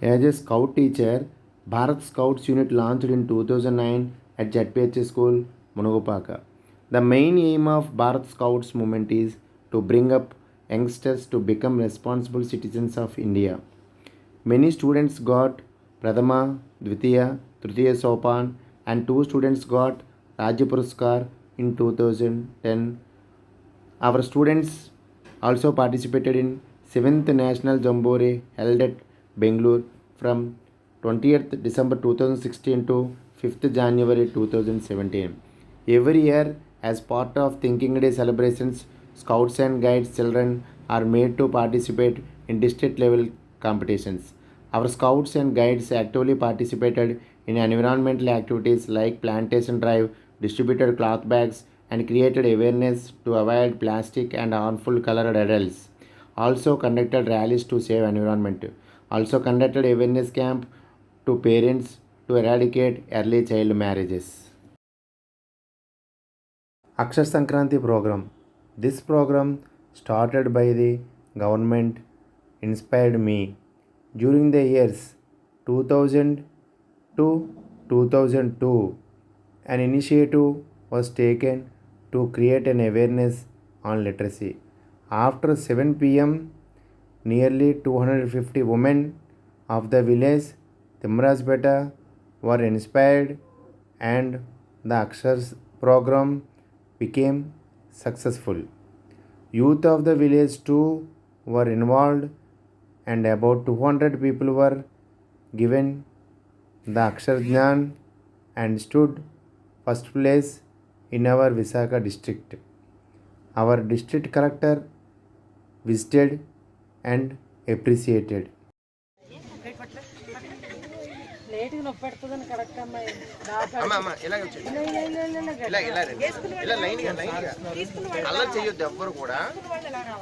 As a scout teacher, Bharat Scouts unit launched in 2009 at ZPH School, Munugupaka. The main aim of Bharat Scouts movement is to bring up youngsters to become responsible citizens of India. Many students got Pradhama, Dvitiya, Tritiya Sopan, and two students got Rajya Puraskar in 2010. Our students also participated in 7th National Jamboree held at Bangalore from 20th December 2016 to 5th January 2017. Every year, as part of Thinking Day celebrations, Scouts and Guides children are made to participate in district level competitions. Our Scouts and Guides actively participated in environmental activities like plantation drive, distributed cloth bags, and created awareness to avoid plastic and harmful colored adults. Also conducted rallies to save environment. Also conducted awareness camp to parents to eradicate early child marriages. Akshar Sankranti program. This program started by the government inspired me during the years 2000 to 2002. An initiative was taken to create an awareness on literacy. After 7 p.m., nearly 250 women of the village Timrajpeta were inspired and the Akshars program became successful. Youth of the village too were involved and about 200 people were given the Akshar Jnan and stood first place in our Visakha district. Our district collector visited and appreciated. లేట్గా నొప్పి పెడుతుందని correct అమ్మాయి అల్లరి చేయొద్దు ఎవ్వరు కూడా.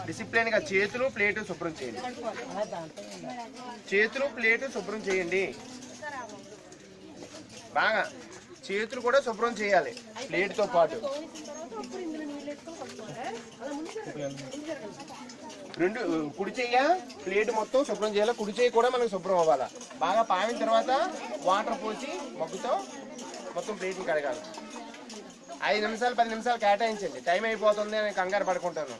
Discipline గా చేతులు ప్లేటు శుభ్రం చేయండి. చేతులు ప్లేటు శుభ్రం చేయండి. బాగా చేతులు కూడా శుభ్రం చేయాలి ప్లేట్తో పాటు. రెండు కుడి చెయ్య ప్లేట్ మొత్తం శుభ్రం చేయాలి. కుడి చెయ్యి కూడా మనకు శుభ్రం అవ్వాలి. బాగా పామిన తర్వాత వాటర్ పోసి మగ్గుతో మొత్తం ప్లేట్ని కడగాలి. 5 నిమిషాలు 10 నిమిషాలు కేటాయించండి. టైం అయిపోతుంది అని కంగారు పడుకుంటాను.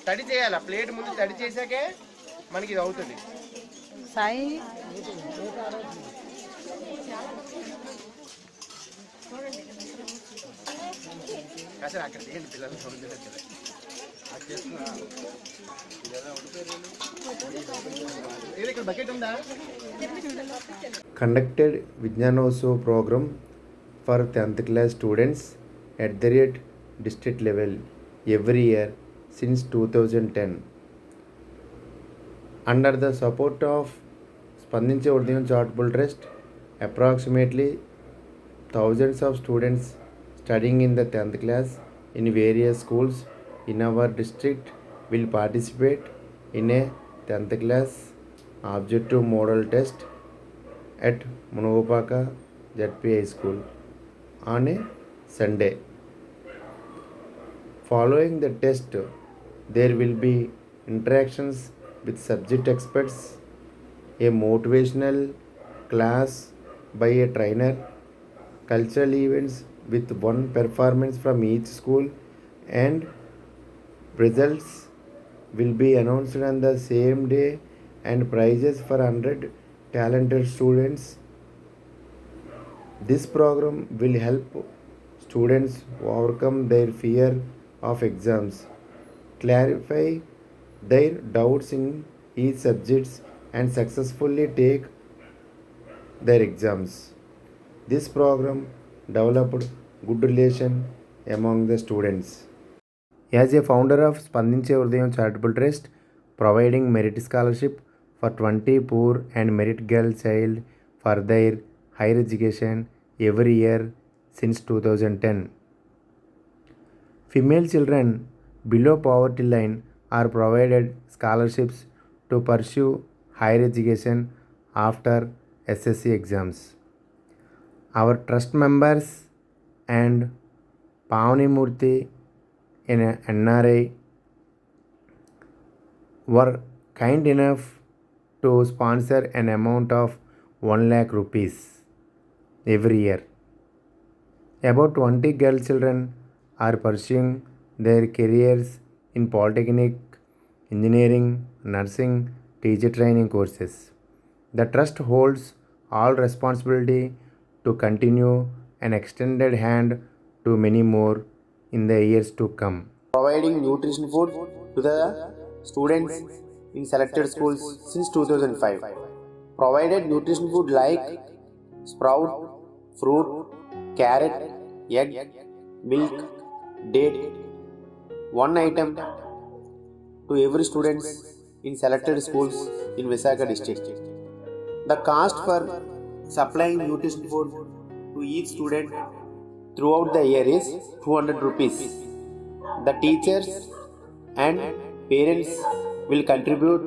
తడి చేయాలి. ప్లేట్ ముందు తడి చేశాకే మనకి ఇది అవుతుంది. సాయి అసలు అక్కడ ఏంటి పిల్లలు ఇక్కడ బకెట్ ఉందా? Conducted Vijnanoso program for 10th class students at the district level every year since 2010. Under the support of Spandinche Udayan Charitable Trust, approximately thousands of students studying in the 10th class in various schools in our district will participate in a 10th class objective model test at Munugupaka ZPI School on a Sunday. Following the test, there will be interactions with subject experts, a motivational class by a trainer, cultural events with one performance from each school, and results will be announced on the same day and prizes for 100 talented students. This program will help students overcome their fear of exams, clarify their doubts in each subjects, and successfully take their exams. This program developed good relation among the students. As a founder of Spandinche Udayam Charitable Trust, providing merit scholarship for 20 poor and merit girl child for their higher education every year since 2010. Female children below poverty line are provided scholarships to pursue higher education after SSC exams. Our trust members and Pavani Murthy, an NRI, were kind enough to sponsor an amount of 1 lakh rupees every year. About 20 girl children are pursuing their careers in polytechnic, engineering, nursing, teacher training courses. The trust holds all responsibility to continue an extended hand to many more in the years to come. Providing nutrition food to the students in selected schools since 2005. Provided nutrition food like sprout, fruit, carrot, egg, milk, date, one item to every student in selected schools in Visakhapatnam district. The cost for supplying nutrition food to each student throughout the year is 200 rupees. The teachers and parents will contribute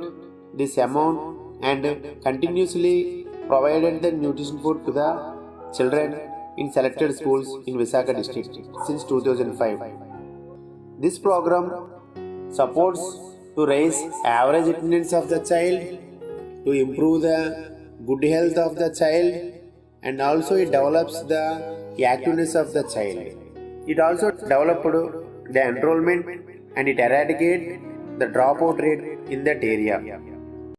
this amount and continuously provided the nutrition food to the children in selected schools in Visakhapatnam district since 2005. This program supports to raise average attendance of the child, to improve the good health of the child, and also it develops the activeness of the child. It also developed the enrollment and it eradicates the dropout rate in that area.